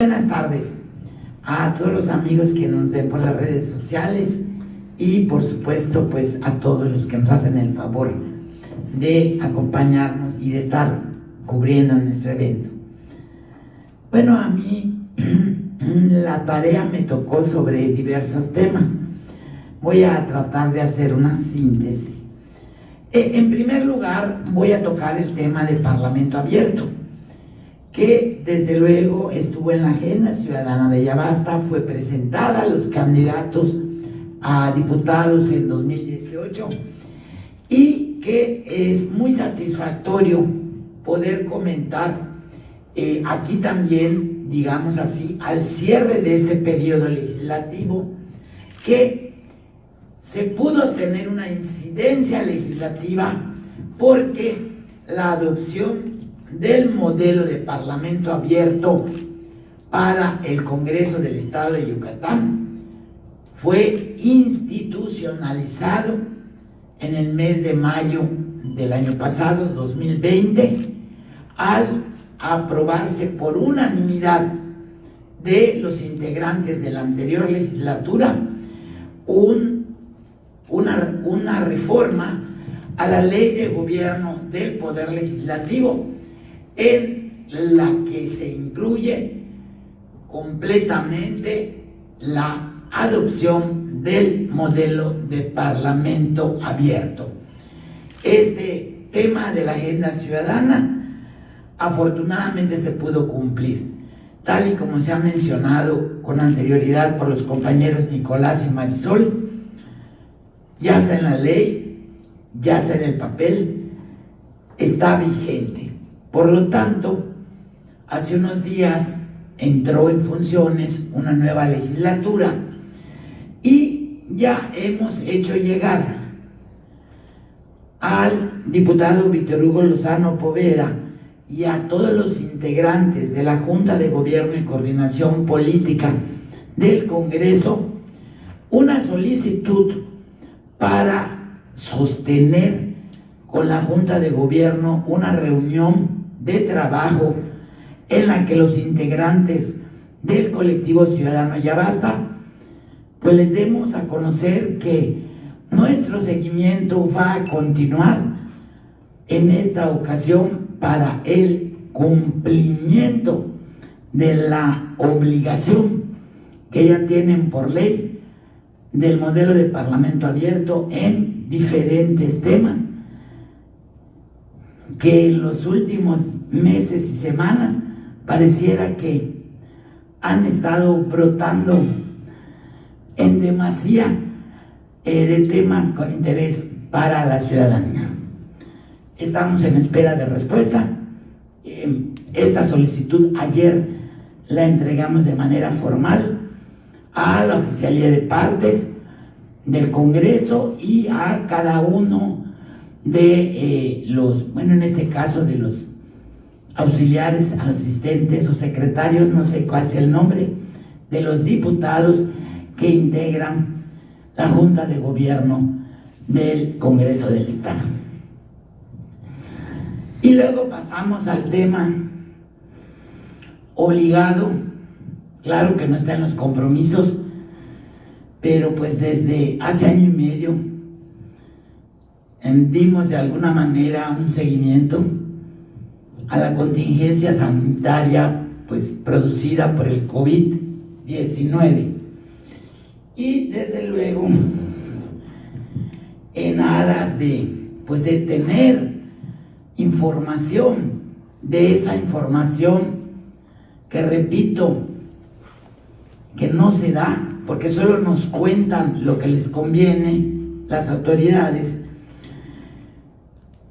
Buenas tardes a todos los amigos que nos ven por las redes sociales y por supuesto pues a todos los que nos hacen el favor de acompañarnos y de estar cubriendo nuestro evento. Bueno, a mí la tarea me tocó sobre diversos temas. Voy a tratar de hacer una síntesis. En primer lugar, voy a tocar el tema del Parlamento Abierto, que desde luego estuvo en la agenda ciudadana de Yabasta, fue presentada a los candidatos a diputados en 2018 y que es muy satisfactorio poder comentar aquí también, digamos así, al cierre de este periodo legislativo, que se pudo tener una incidencia legislativa porque la adopción del modelo de Parlamento Abierto para el Congreso del Estado de Yucatán fue institucionalizado en el mes de mayo del año pasado, 2020, al aprobarse por unanimidad de los integrantes de la anterior legislatura una reforma a la Ley de Gobierno del Poder Legislativo, en la que se incluye completamente la adopción del modelo de Parlamento Abierto. Este tema de la agenda ciudadana afortunadamente se pudo cumplir, tal y como se ha mencionado con anterioridad por los compañeros Nicolás y Marisol. Ya está en la ley, ya está en el papel, está vigente. Por lo tanto, hace unos días entró en funciones una nueva legislatura y ya hemos hecho llegar al diputado Víctor Hugo Lozano Poveda y a todos los integrantes de la Junta de Gobierno y Coordinación Política del Congreso una solicitud para sostener con la Junta de Gobierno una reunión de trabajo en la que los integrantes del colectivo ciudadano Yabasta pues les demos a conocer que nuestro seguimiento va a continuar en esta ocasión para el cumplimiento de la obligación que ya tienen por ley del modelo de Parlamento Abierto en diferentes temas que en los últimos meses y semanas pareciera que han estado brotando en demasía de temas con interés para la ciudadanía. Estamos en espera de respuesta. Esta solicitud ayer la entregamos de manera formal a la Oficialía de Partes del Congreso y a cada uno de en este caso de los auxiliares, asistentes o secretarios, no sé cuál sea el nombre, de los diputados que integran la Junta de Gobierno del Congreso del Estado. Y luego pasamos al tema obligado. Claro que no está en los compromisos, pero pues desde hace año y medio dimos de alguna manera un seguimiento a la contingencia sanitaria pues producida por el COVID-19 y desde luego en aras de tener información, de esa información que repito que no se da porque solo nos cuentan lo que les conviene las autoridades,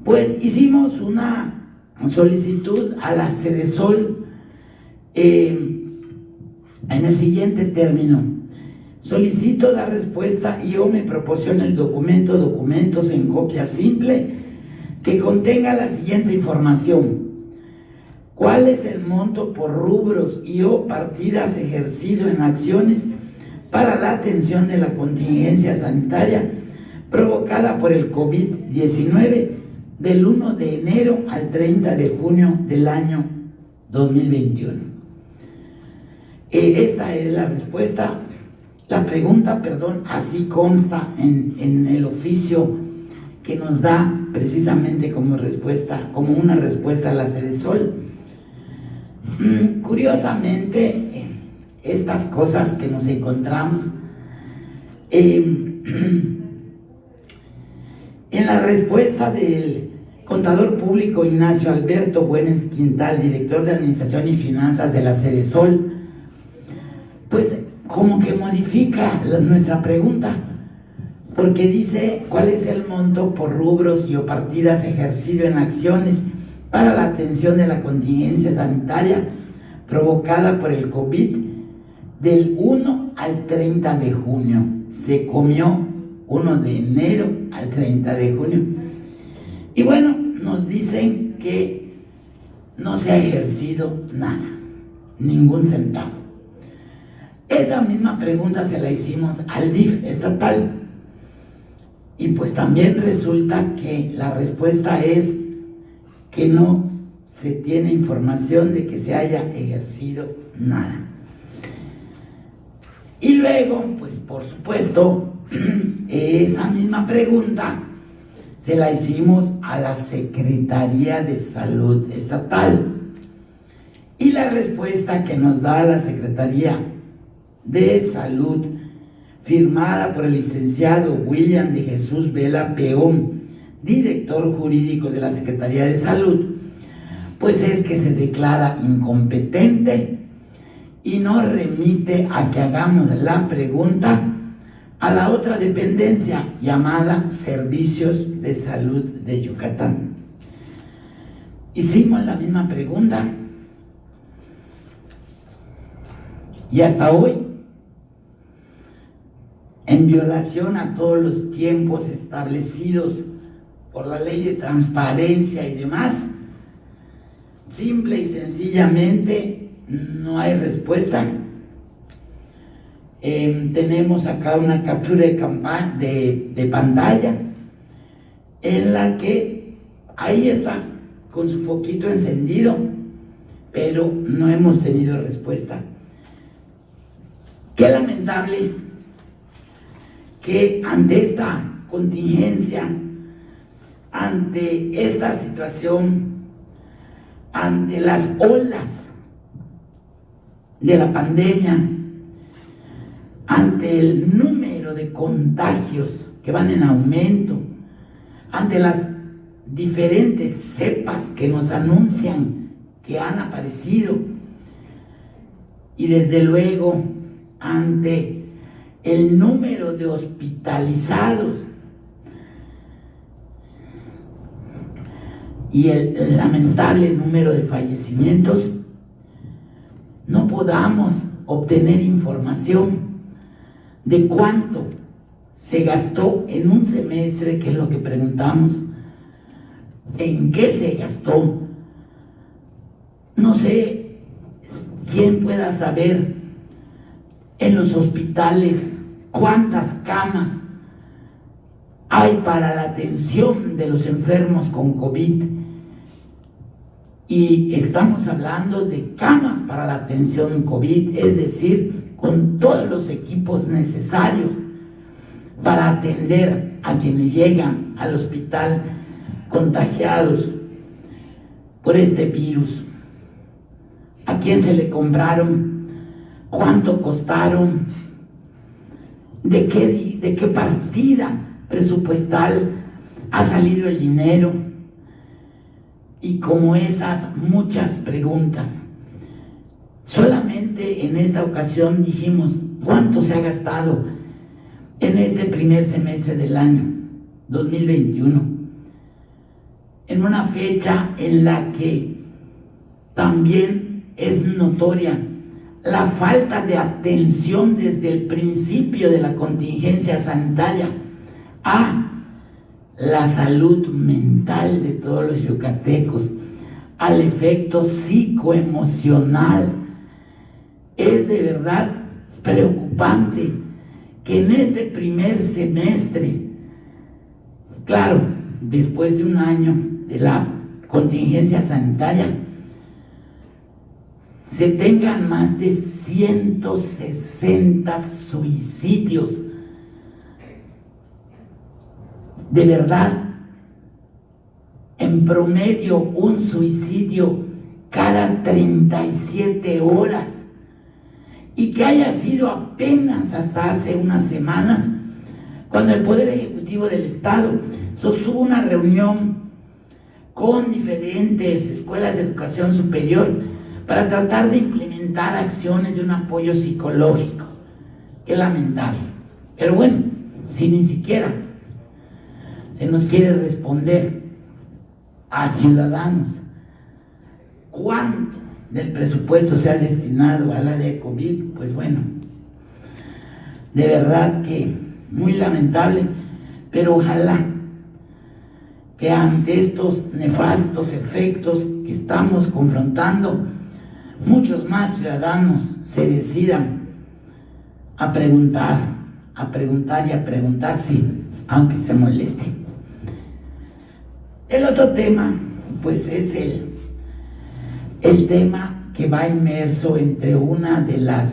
pues hicimos una solicitud a la Sedesol en el siguiente término: solicito dar respuesta y o me proporcione el documentos en copia simple que contenga la siguiente información: ¿cuál es el monto por rubros y o partidas ejercido en acciones para la atención de la contingencia sanitaria provocada por el COVID-19 del 1 de enero al 30 de junio del año 2021? Esta es la respuesta, la pregunta, perdón, así consta en el oficio que nos da precisamente como respuesta, como una respuesta a la Sedesol. Curiosamente, estas cosas que nos encontramos en la respuesta del contador público Ignacio Alberto Buenes Quintal, director de Administración y Finanzas de la Sedesol, pues como que modifica nuestra pregunta, porque dice cuál es el monto por rubros y o partidas ejercido en acciones para la atención de la contingencia sanitaria provocada por el COVID del 1 al 30 de junio. Se comió 1 de enero al 30 de junio. Y bueno, nos dicen que no se ha ejercido nada, ningún centavo. Esa misma pregunta se la hicimos al DIF estatal y pues también resulta que la respuesta es que no se tiene información de que se haya ejercido nada. Y luego, pues por supuesto, esa misma pregunta se la hicimos a la Secretaría de Salud Estatal. Y la respuesta que nos da la Secretaría de Salud, firmada por el licenciado William de Jesús Vela Peón, director jurídico de la Secretaría de Salud, pues es que se declara incompetente y nos remite a que hagamos la pregunta a la otra dependencia llamada Servicios de Salud de Yucatán. Hicimos la misma pregunta y hasta hoy, en violación a todos los tiempos establecidos por la ley de transparencia y demás, simple y sencillamente no hay respuesta. Tenemos acá una captura de pantalla en la que ahí está con su foquito encendido, pero no hemos tenido respuesta. Qué lamentable que ante esta contingencia, ante esta situación, ante las olas de la pandemia, ante el número de contagios que van en aumento, ante las diferentes cepas que nos anuncian que han aparecido y desde luego ante el número de hospitalizados y el lamentable número de fallecimientos, no podamos obtener información de cuánto se gastó en un semestre, que es lo que preguntamos, en qué se gastó. No sé quién pueda saber en los hospitales cuántas camas hay para la atención de los enfermos con COVID. Y estamos hablando de camas para la atención COVID, es decir, con todos los equipos necesarios para atender a quienes llegan al hospital contagiados por este virus. ¿A quién se le compraron? ¿Cuánto costaron? ¿De qué partida presupuestal ha salido el dinero? Y como esas muchas preguntas. Solamente en esta ocasión dijimos cuánto se ha gastado en este primer semestre del año 2021, en una fecha en la que también es notoria la falta de atención desde el principio de la contingencia sanitaria a la salud mental de todos los yucatecos, al efecto psicoemocional. Es de verdad preocupante que en este primer semestre, claro, después de un año de la contingencia sanitaria, se tengan más de 160 suicidios. De verdad, en promedio un suicidio cada 37 horas, y que haya sido apenas hasta hace unas semanas, cuando el Poder Ejecutivo del Estado sostuvo una reunión con diferentes escuelas de educación superior para tratar de implementar acciones de un apoyo psicológico. Qué lamentable. Pero bueno, si ni siquiera se nos quiere responder a ciudadanos cuánto del presupuesto se ha destinado al área de COVID, pues bueno, de verdad que muy lamentable, pero ojalá que ante estos nefastos efectos que estamos confrontando, muchos más ciudadanos se decidan a preguntar y a preguntar, sí, aunque se molesten. El otro tema, pues es el tema que va inmerso entre una de las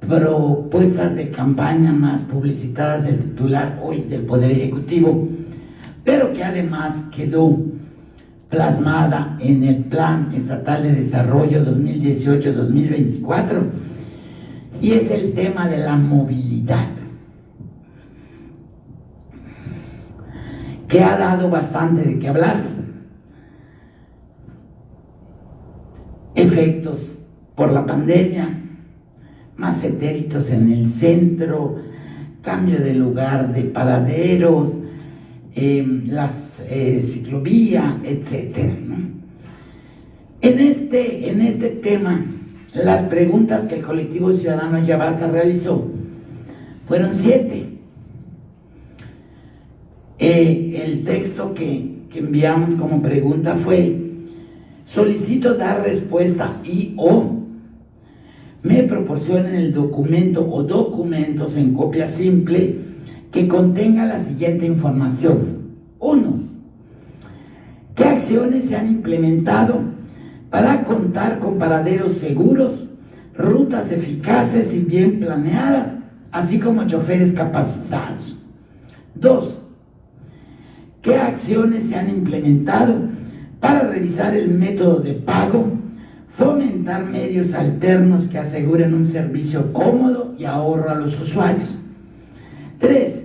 propuestas de campaña más publicitadas del titular hoy del Poder Ejecutivo, pero que además quedó plasmada en el Plan Estatal de Desarrollo 2018-2024, y es el tema de la movilidad, que ha dado bastante de qué hablar. Efectos por la pandemia, más etéritos en el centro, cambio de lugar de paraderos, las ciclovía, etcétera, ¿no? En este tema, las preguntas que el colectivo ciudadano Ya Basta realizó fueron 7. El texto que enviamos como pregunta fue: solicito dar respuesta o me proporcionen el documento o documentos en copia simple que contenga la siguiente información. 1. ¿Qué acciones se han implementado para contar con paraderos seguros, rutas eficaces y bien planeadas, así como choferes capacitados? 2. ¿Qué acciones se han implementado para revisar el método de pago, fomentar medios alternos que aseguren un servicio cómodo y ahorro a los usuarios? 3.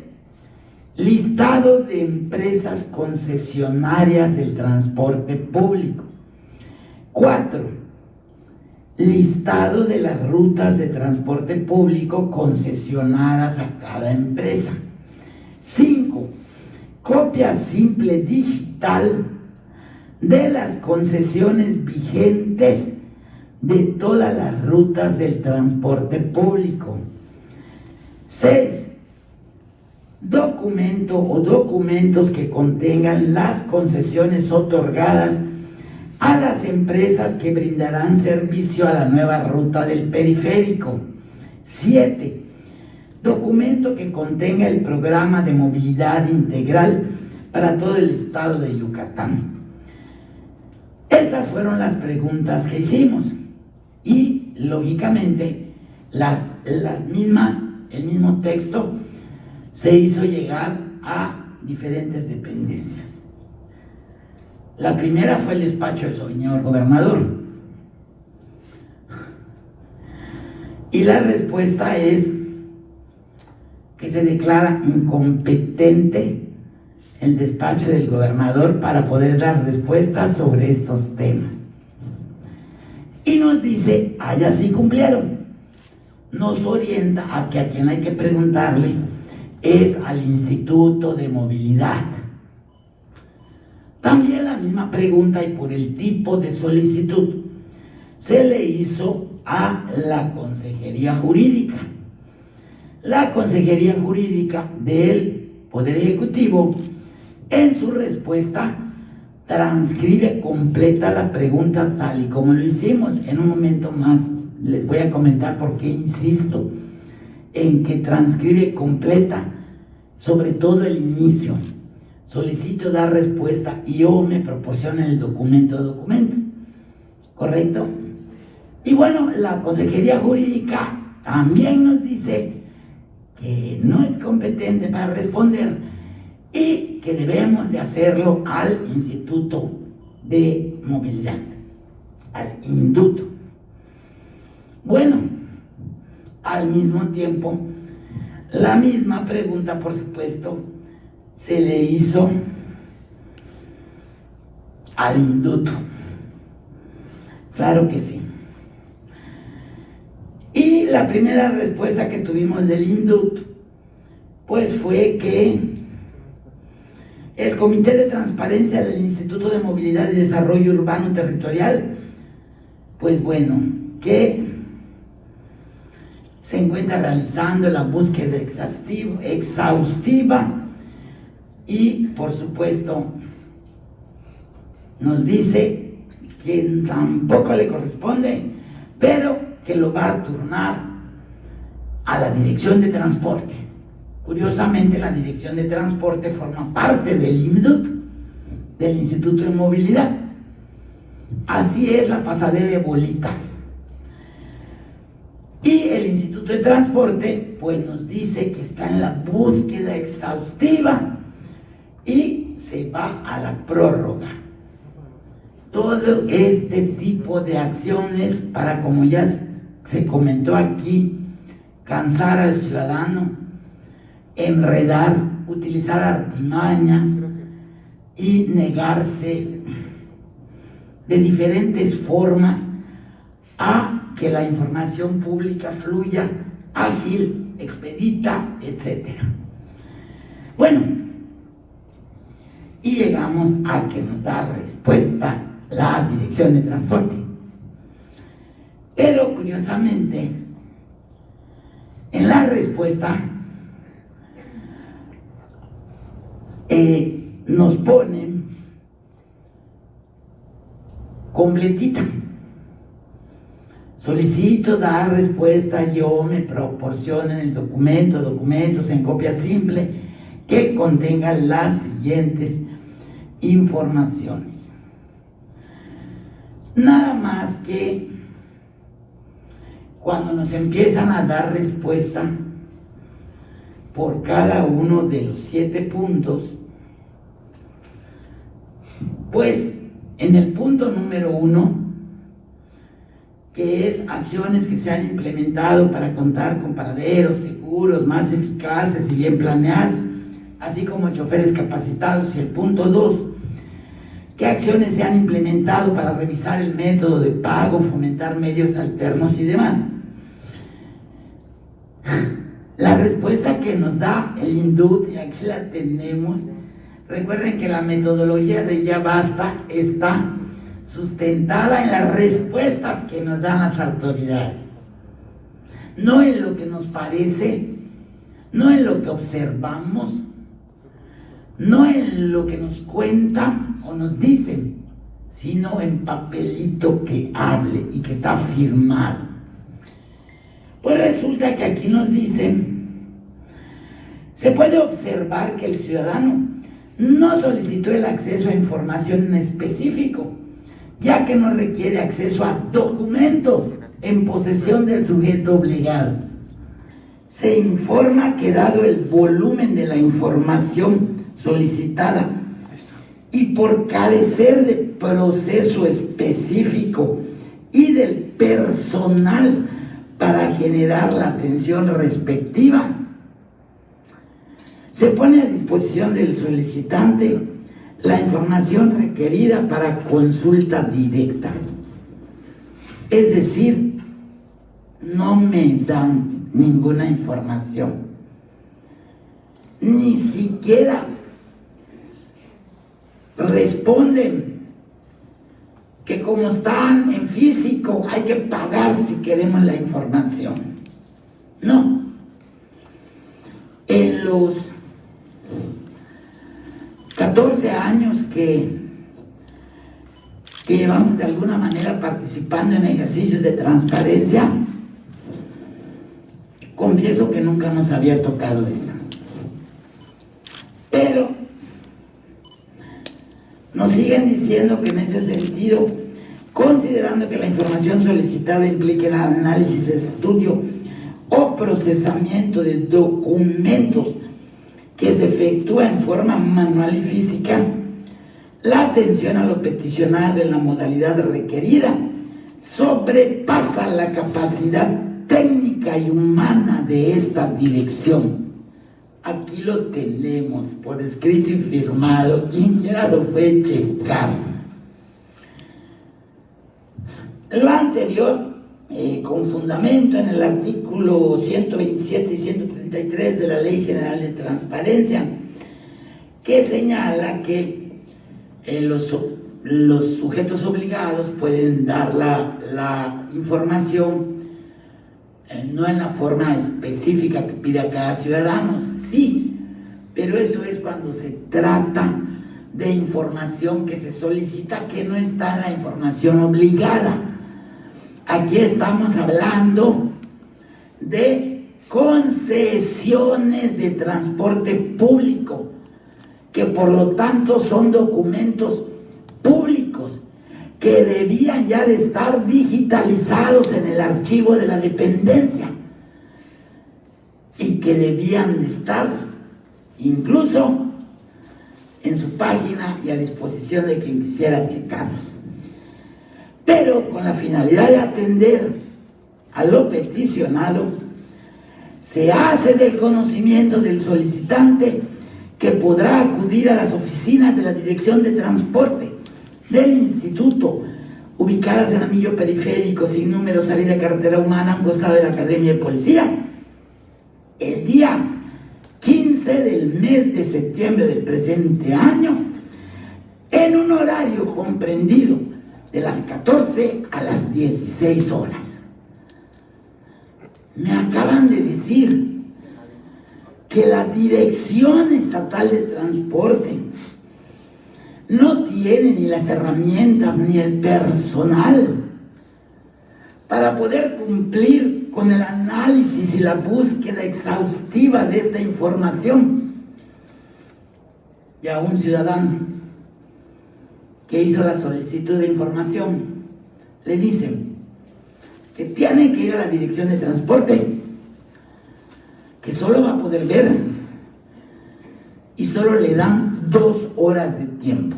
Listado de empresas concesionarias del transporte público. 4. Listado de las rutas de transporte público concesionadas a cada empresa. 5. Copia simple digital de las concesiones vigentes de todas las rutas del transporte público. 6. Documento o documentos que contengan las concesiones otorgadas a las empresas que brindarán servicio a la nueva ruta del periférico. 7. Documento que contenga el programa de movilidad integral para todo el estado de Yucatán. Estas fueron las preguntas que hicimos y, lógicamente, el mismo texto se hizo llegar a diferentes dependencias. La primera fue el despacho del señor gobernador, y la respuesta es que se declara incompetente el despacho del gobernador para poder dar respuestas sobre estos temas. Y nos dice, allá sí cumplieron. Nos orienta a que a quien hay que preguntarle es al Instituto de Movilidad. También la misma pregunta, y por el tipo de solicitud, se le hizo a la Consejería Jurídica. La Consejería Jurídica del Poder Ejecutivo, en su respuesta, transcribe completa la pregunta tal y como lo hicimos. En un momento más les voy a comentar por qué insisto en que transcribe completa, sobre todo el inicio. Solicito dar respuesta y o me proporcionen el documento. ¿correcto? Y bueno, la Consejería Jurídica también nos dice que no es competente para responder y que debemos de hacerlo al Instituto de Movilidad, al INDUT. Bueno, al mismo tiempo, la misma pregunta, por supuesto, se le hizo al INDUT. Claro que sí. Y la primera respuesta que tuvimos del INDUT, pues fue que el Comité de Transparencia del Instituto de Movilidad y Desarrollo Urbano Territorial, pues bueno, que se encuentra realizando la búsqueda exhaustiva y, por supuesto, nos dice que tampoco le corresponde, pero que lo va a turnar a la Dirección de Transporte. Curiosamente, la Dirección de Transporte forma parte del INDUT, del Instituto de Movilidad. Así es la pasadera de bolita. Y el Instituto de Transporte, pues nos dice que está en la búsqueda exhaustiva y se va a la prórroga. Todo este tipo de acciones para, como ya se comentó aquí, cansar al ciudadano, enredar, utilizar artimañas y negarse de diferentes formas a que la información pública fluya ágil, expedita, etc. Bueno, y llegamos a que nos da respuesta la Dirección de Transporte. Pero curiosamente, en la respuesta nos ponen completita. Solicito dar respuesta, yo me proporcionen el documentos en copia simple que contengan las siguientes informaciones. Nada más que cuando nos empiezan a dar respuesta por cada uno de los 7 puntos, pues en el punto número 1, que es acciones que se han implementado para contar con paraderos seguros, más eficaces y bien planeados, así como choferes capacitados, y el punto 2, ¿qué acciones se han implementado para revisar el método de pago, fomentar medios alternos y demás? La respuesta que nos da el INDUT, y aquí la tenemos, recuerden que la metodología de Ya Basta está sustentada en las respuestas que nos dan las autoridades, no en lo que nos parece, no en lo que observamos, no en lo que nos cuentan o nos dicen, sino en papelito que hable y que está firmado. Pues resulta que aquí nos dicen, se puede observar que el ciudadano no solicitó el acceso a información en específico, ya que no requiere acceso a documentos en posesión del sujeto obligado. Se informa que dado el volumen de la información solicitada y por carecer de proceso específico y del personal para generar la atención respectiva, se pone a disposición del solicitante la información requerida para consulta directa. Es decir, no me dan ninguna información, ni siquiera responden que como están en físico hay que pagar si queremos la información. No. En los 14 años que llevamos de alguna manera participando en ejercicios de transparencia, confieso que nunca nos había tocado esto. Pero nos siguen diciendo que en ese sentido considerando que la información solicitada implique el análisis, estudio o procesamiento de documentos que se efectúa en forma manual y física, la atención a lo peticionado en la modalidad requerida sobrepasa la capacidad técnica y humana de esta dirección. Aquí lo tenemos por escrito y firmado, quien quiera lo puede checar. Lo anterior, con fundamento en el artículo 127 y 133 de la Ley General de Transparencia, que señala que los sujetos obligados pueden dar la información no en la forma específica que pide a cada ciudadano, sí, pero eso es cuando se trata de información que se solicita, que no está en la información obligada. Aquí estamos hablando de concesiones de transporte público, que por lo tanto son documentos públicos que debían ya de estar digitalizados en el archivo de la dependencia y que debían de estar incluso en su página y a disposición de quien quisiera checarlos. Pero con la finalidad de atender a lo peticionado, se hace del conocimiento del solicitante que podrá acudir a las oficinas de la Dirección de Transporte del Instituto, ubicadas en Anillo Periférico, sin número, salida carretera humana, a un costado de la Academia de Policía, el día 15 del mes de septiembre del presente año, en un horario comprendido de las 14 a las 16 horas. Me acaban de decir que la Dirección Estatal de Transporte no tiene ni las herramientas ni el personal para poder cumplir con el análisis y la búsqueda exhaustiva de esta información. Y a un ciudadano que hizo la solicitud de información le dicen que tiene que ir a la Dirección de Transporte, que solo va a poder ver y solo le dan 2 horas de tiempo.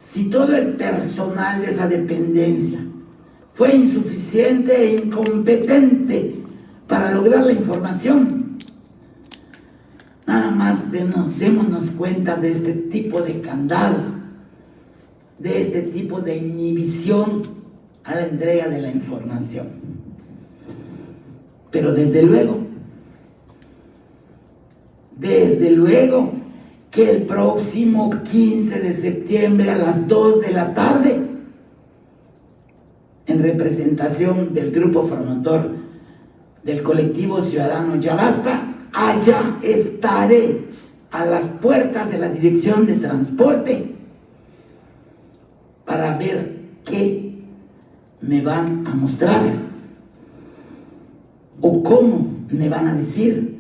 Si todo el personal de esa dependencia fue insuficiente e incompetente para lograr la información, nada más démonos cuenta de este tipo de candados, de este tipo de inhibición a la entrega de la información. Pero desde luego que el próximo 15 de septiembre a las 2 de la tarde, en representación del grupo promotor del colectivo ciudadano Ya Basta, allá estaré a las puertas de la Dirección de Transporte para ver qué me van a mostrar o cómo me van a decir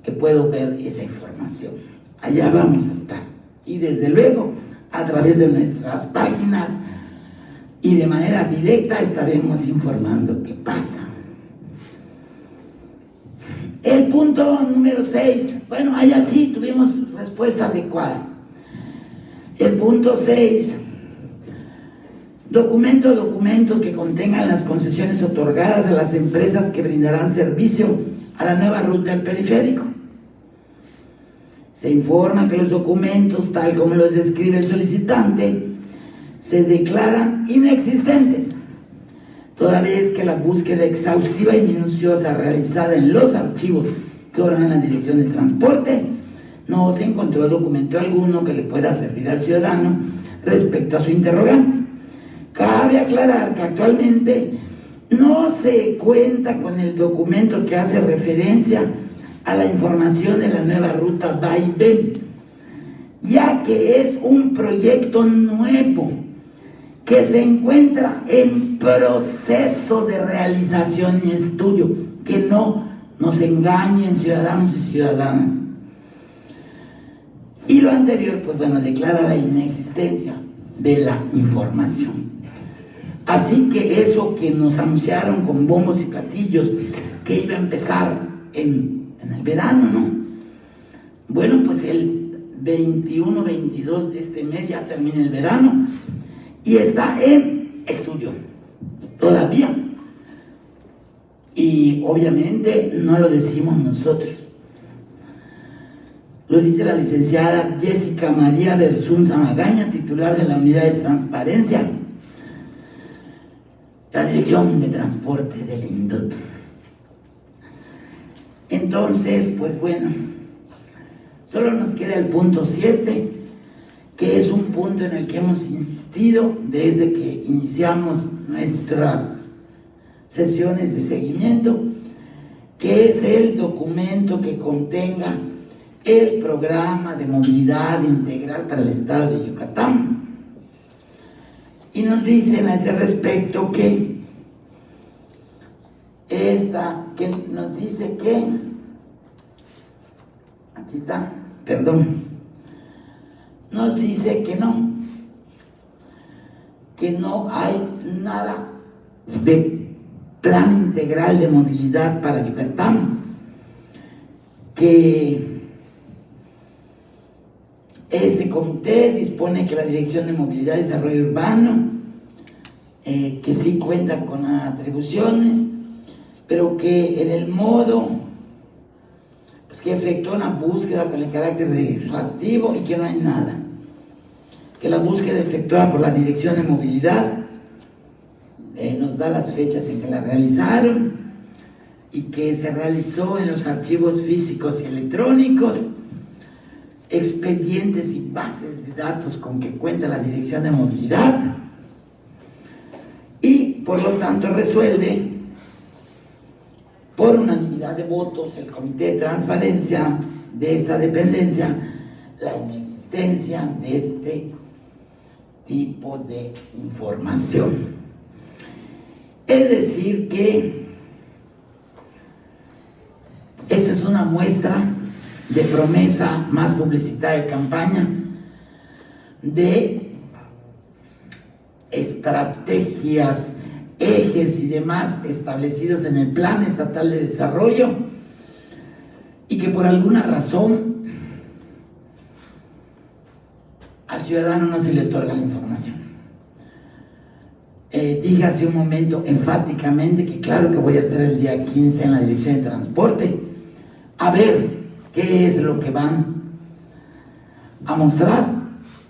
que puedo ver esa información. Allá vamos a estar. Y desde luego, a través de nuestras páginas y de manera directa estaremos informando qué pasa. El punto número 6, bueno, allá sí tuvimos respuesta adecuada. El punto 6, documentos que contengan las concesiones otorgadas a las empresas que brindarán servicio a la nueva ruta del periférico. Se informa que los documentos, tal como los describe el solicitante, se declaran inexistentes, toda vez que la búsqueda exhaustiva y minuciosa realizada en los archivos que obran en la Dirección de Transporte no se encontró documento alguno que le pueda servir al ciudadano respecto a su interrogante. Cabe aclarar que actualmente no se cuenta con el documento que hace referencia a la información de la nueva ruta Va y Ven, ya que es un proyecto nuevo que se encuentra en proceso de realización y estudio, que no nos engañen ciudadanos y ciudadanas. Y lo anterior, pues bueno, declara la inexistencia de la información. Así que eso que nos anunciaron con bombos y platillos, que iba a empezar en el verano, ¿no? Bueno, pues el 21-22 de este mes ya termina el verano y está en estudio todavía. Y obviamente no lo decimos nosotros, lo dice la licenciada Jessica María Bersunza Magaña, titular de la Unidad de Transparencia, la Dirección de Transporte del INDOT. Entonces, pues bueno, solo nos queda el punto 7, que es un punto en el que hemos insistido desde que iniciamos nuestras sesiones de seguimiento, que es el documento que contenga el programa de movilidad integral para el estado de Yucatán. Y nos dicen a ese respecto que nos dice que, aquí está, perdón, nos dice que no hay nada de plan integral de movilidad para Yucatán, que este comité dispone que la Dirección de Movilidad y Desarrollo Urbano, que sí cuenta con atribuciones, pero que en el modo, pues que efectúa una búsqueda con el carácter exhaustivo y que no hay nada, que la búsqueda efectuada por la Dirección de Movilidad nos da las fechas en que la realizaron y que se realizó en los archivos físicos y electrónicos, expedientes y bases de datos con que cuenta la Dirección de Movilidad, y por lo tanto resuelve por unanimidad de votos el Comité de Transparencia de esta dependencia la inexistencia de este tipo de información. Es decir que esta es una muestra de promesa más publicitada de campaña, de estrategias, ejes y demás establecidos en el Plan Estatal de Desarrollo, y que por alguna razón al ciudadano no se le otorga la información. Dije hace un momento enfáticamente que claro que voy a hacer el día 15 en la Dirección de Transporte, a ver qué es lo que van a mostrar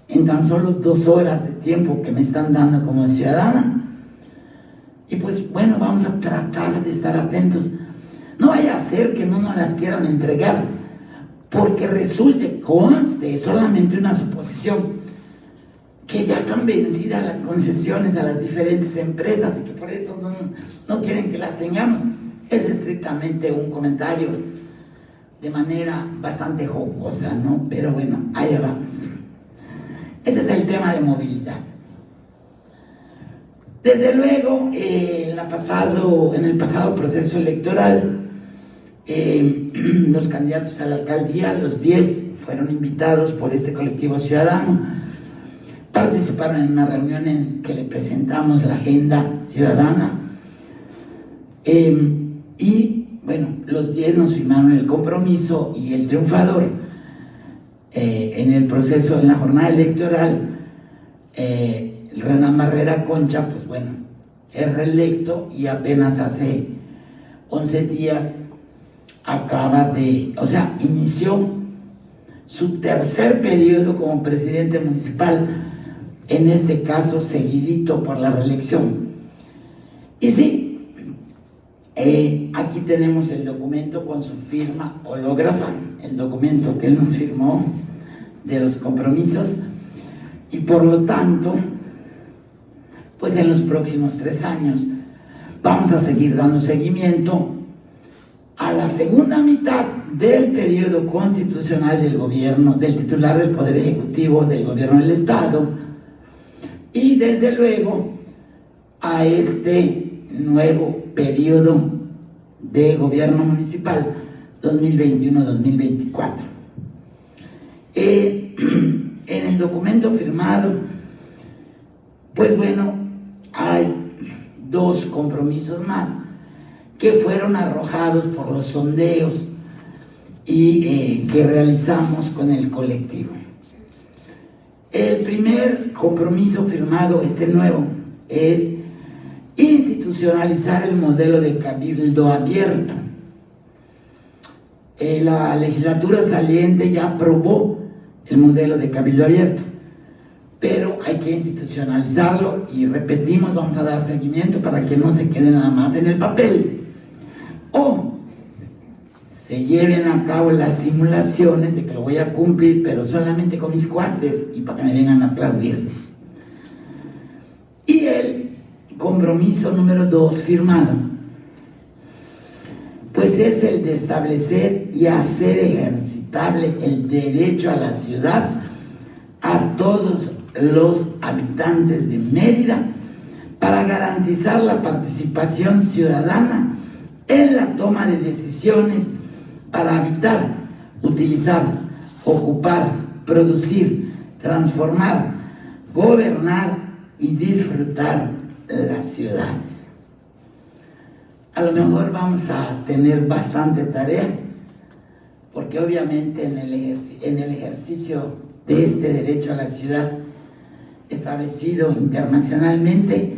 en tan solo 2 horas de tiempo que me están dando como ciudadana. Y pues bueno, vamos a tratar de estar atentos. No vaya a ser que no nos las quieran entregar, porque resulte, conste, solamente una suposición, que ya están vencidas las concesiones a las diferentes empresas y que por eso no quieren que las tengamos. Es estrictamente un comentario de manera bastante jocosa, ¿no? Pero bueno, allá vamos. Este es el tema de movilidad. Desde luego, en el pasado proceso electoral, los candidatos a la alcaldía, los 10, fueron invitados por este colectivo ciudadano, participaron en una reunión en que le presentamos la agenda ciudadana, y bueno, los 10 nos firmaron el compromiso, y el triunfador en el proceso, en la jornada electoral, Renan Barrera Concha, pues bueno, es reelecto y apenas hace 11 días inició su tercer periodo como presidente municipal, en este caso seguidito por la reelección. Y sí, aquí tenemos el documento con su firma hológrafa, el documento que él nos firmó de los compromisos, y por lo tanto, pues en los próximos 3 años vamos a seguir dando seguimiento a la segunda mitad del periodo constitucional del gobierno, del titular del Poder Ejecutivo del Gobierno del Estado, y desde luego a este nuevo periodo de gobierno municipal 2021-2024. En el documento firmado pues bueno, hay dos compromisos más que fueron arrojados por los sondeos y que realizamos con el colectivo. El primer compromiso firmado, nuevo, es institucionalizar el modelo de cabildo abierto. La legislatura saliente ya aprobó el modelo de cabildo abierto, pero hay que institucionalizarlo y repetimos, vamos a dar seguimiento para que no se quede nada más en el papel, o se lleven a cabo las simulaciones de que lo voy a cumplir, pero solamente con mis cuates y para que me vengan a aplaudir. Y el compromiso número 2 firmado, pues es el de establecer y hacer ejercitable el derecho a la ciudad a todos los habitantes de Mérida para garantizar la participación ciudadana en la toma de decisiones para habitar, utilizar, ocupar, producir, transformar, gobernar y disfrutar las ciudades. A lo mejor vamos a tener bastante tarea, porque obviamente en el ejercicio de este derecho a la ciudad establecido internacionalmente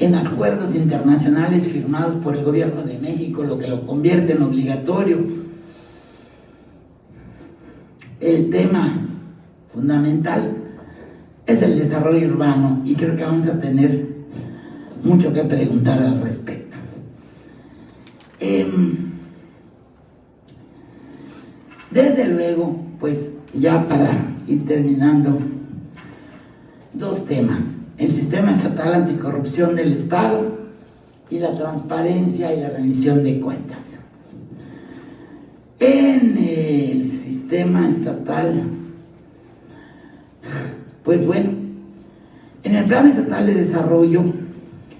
en acuerdos internacionales firmados por el gobierno de México, lo que lo convierte en obligatorio. El tema fundamental es el desarrollo urbano y creo que vamos a tener mucho que preguntar al respecto. Desde luego, pues ya para ir terminando, dos temas: el sistema estatal anticorrupción del Estado y la transparencia y la rendición de cuentas. En el sistema estatal, pues bueno, en el Plan Estatal de Desarrollo,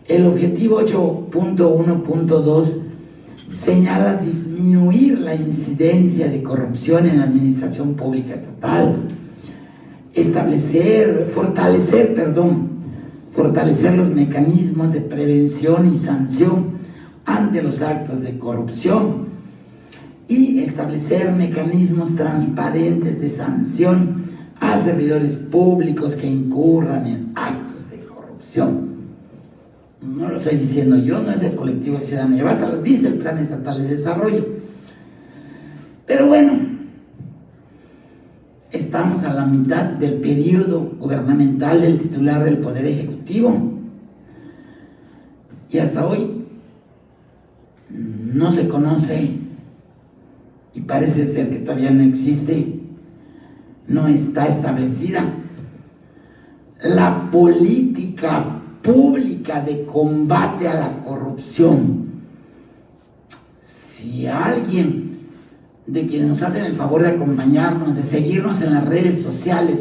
el objetivo 8.1.2 señala disminuir la incidencia de corrupción en la administración pública estatal, fortalecer los mecanismos de prevención y sanción ante los actos de corrupción y establecer mecanismos transparentes de sanción a servidores públicos que incurran en actos de corrupción. No lo estoy diciendo yo, no es el colectivo ciudadano, ya basta, lo dice el Plan Estatal de Desarrollo. Pero bueno, estamos a la mitad del periodo gubernamental del titular del Poder Ejecutivo y hasta hoy no se conoce, y parece ser que todavía no existe, no está establecida la política pública de combate a la corrupción. Si alguien de quienes nos hacen el favor de acompañarnos, de seguirnos en las redes sociales,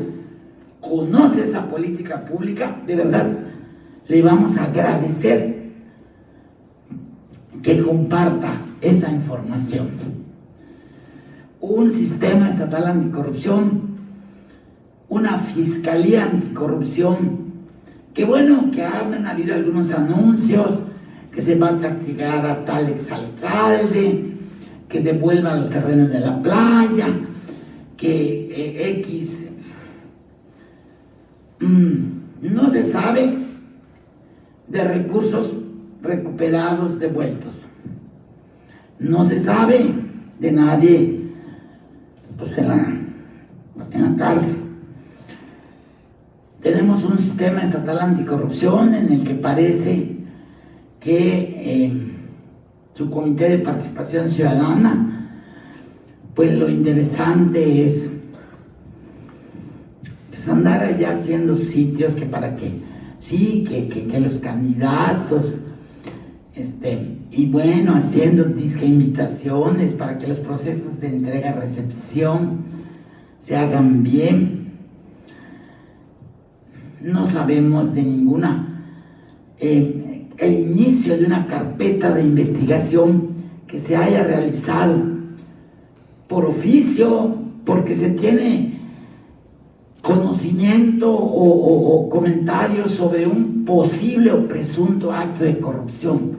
conoce esa política pública, de verdad le vamos a agradecer que comparta esa información. Un sistema estatal anticorrupción, una fiscalía anticorrupción, que bueno, que han habido algunos anuncios que se va a castigar a tal exalcalde, que devuelva los terrenos de la playa, que no se sabe de recursos recuperados, devueltos. No se sabe de nadie pues en la cárcel. Tenemos un sistema estatal anticorrupción en el que parece que su comité de participación ciudadana, pues lo interesante es pues andar allá haciendo sitios que para que sí, que los candidatos y bueno, haciendo invitaciones para que los procesos de entrega-recepción se hagan bien. No sabemos de el inicio de una carpeta de investigación que se haya realizado por oficio, porque se tiene conocimiento o comentarios sobre un posible o presunto acto de corrupción.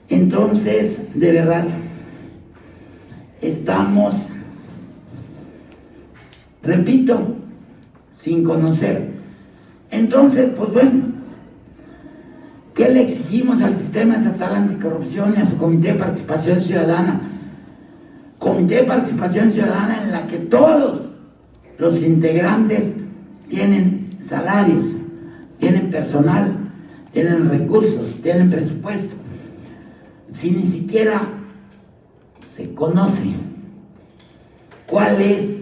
Entonces, de verdad, estamos, repito, sin conocer. Entonces, pues bueno, ¿qué le exigimos al Sistema Estatal Anticorrupción y a su Comité de Participación Ciudadana? Comité de Participación Ciudadana en la que todos los integrantes tienen salarios, tienen personal, tienen recursos, tienen presupuesto. Si ni siquiera se conoce cuál es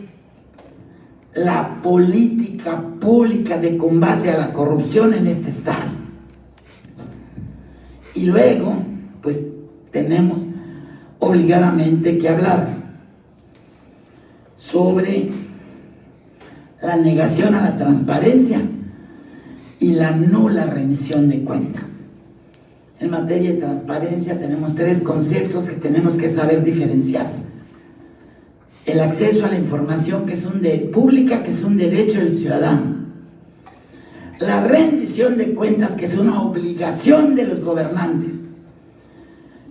la política pública de combate a la corrupción en este estado. Y luego, pues tenemos obligadamente que hablar sobre la negación a la transparencia y la nula rendición de cuentas. En materia de transparencia tenemos tres conceptos que tenemos que saber diferenciar. El acceso a la información pública, que es un derecho del ciudadano. La rendición de cuentas, que es una obligación de los gobernantes.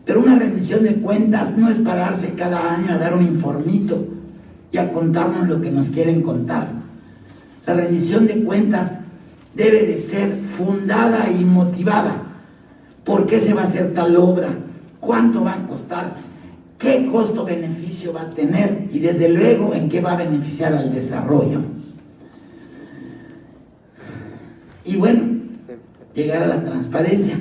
Pero una rendición de cuentas no es pararse cada año a dar un informito y a contarnos lo que nos quieren contar. La rendición de cuentas debe de ser fundada y motivada. ¿Por qué se va a hacer tal obra? ¿Cuánto va a costar? ¿Qué costo-beneficio va a tener? Y desde luego, ¿en qué va a beneficiar al desarrollo? Y bueno, llegar a la transparencia.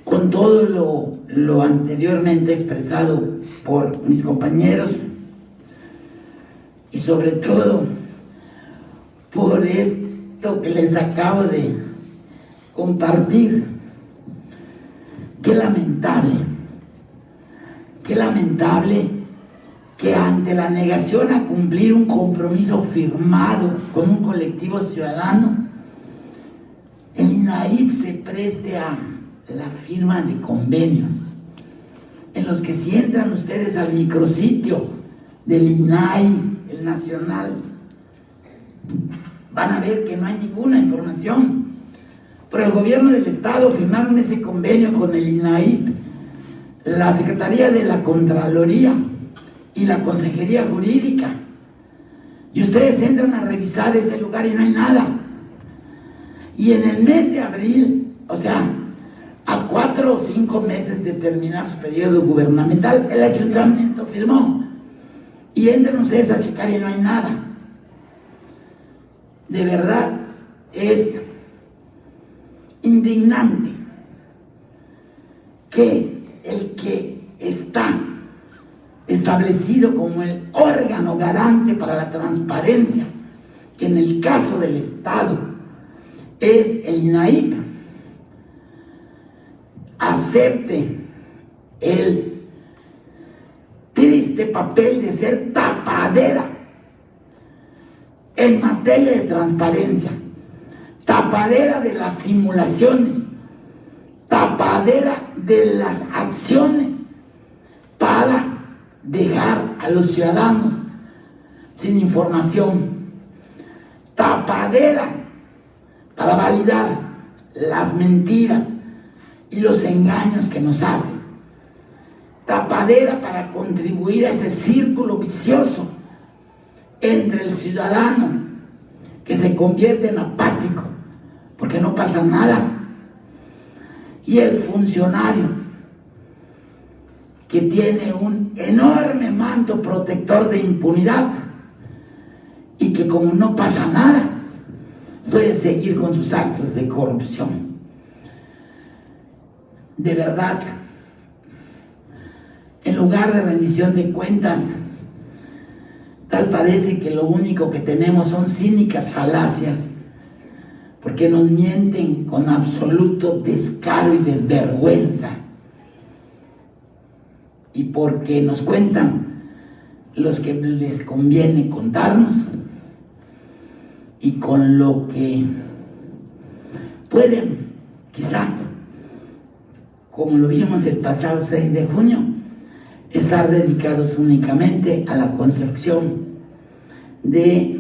Con todo lo anteriormente expresado por mis compañeros y sobre todo por esto que les acabo de compartir, qué lamentable que ante la negación a cumplir un compromiso firmado con un colectivo ciudadano, el INAIP se preste a la firma de convenios, en los que si entran ustedes al micrositio del INAI, el nacional, van a ver que no hay ninguna información. Por el gobierno del estado firmaron ese convenio con el INAIP, la Secretaría de la Contraloría y la Consejería Jurídica. Y ustedes entran a revisar ese lugar y no hay nada. Y en el mes de abril, o sea, a 4 o 5 meses de terminar su periodo gubernamental, el ayuntamiento firmó. Y entran ustedes a checar y no hay nada. De verdad, es indignante que el que está establecido como el órgano garante para la transparencia, que en el caso del Estado es el INAIP, acepte el triste papel de ser tapadera en materia de transparencia, tapadera de las simulaciones, tapadera de las acciones para dejar a los ciudadanos sin información, tapadera para validar las mentiras y los engaños que nos hacen, tapadera para contribuir a ese círculo vicioso entre el ciudadano que se convierte en apático porque no pasa nada y el funcionario que tiene un enorme manto protector de impunidad y que como no pasa nada puede seguir con sus actos de corrupción. De verdad, en lugar de rendición de cuentas, tal parece que lo único que tenemos son cínicas falacias, porque nos mienten con absoluto descaro y desvergüenza, y porque nos cuentan los que les conviene contarnos y con lo que pueden, quizá, como lo vimos el pasado 6 de junio, estar dedicados únicamente a la construcción de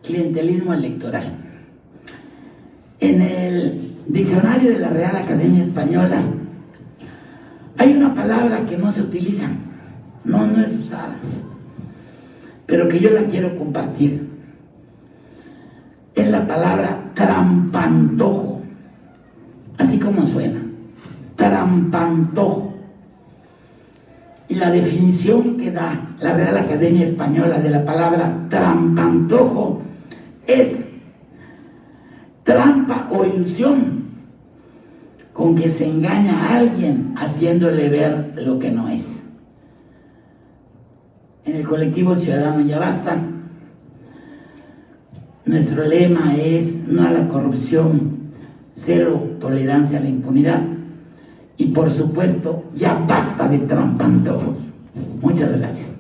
clientelismo electoral. En el diccionario de la Real Academia Española hay una palabra que no se utiliza, no es usada, pero que yo la quiero compartir. Es la palabra trampantojo, así como suena, trampantojo. Y la definición que da la Real Academia Española de la palabra trampantojo es trampa o ilusión con que se engaña a alguien haciéndole ver lo que no es. En el colectivo Ciudadano Ya Basta, nuestro lema es no a la corrupción, cero tolerancia a la impunidad y por supuesto ya basta de trampantojos. Muchas gracias.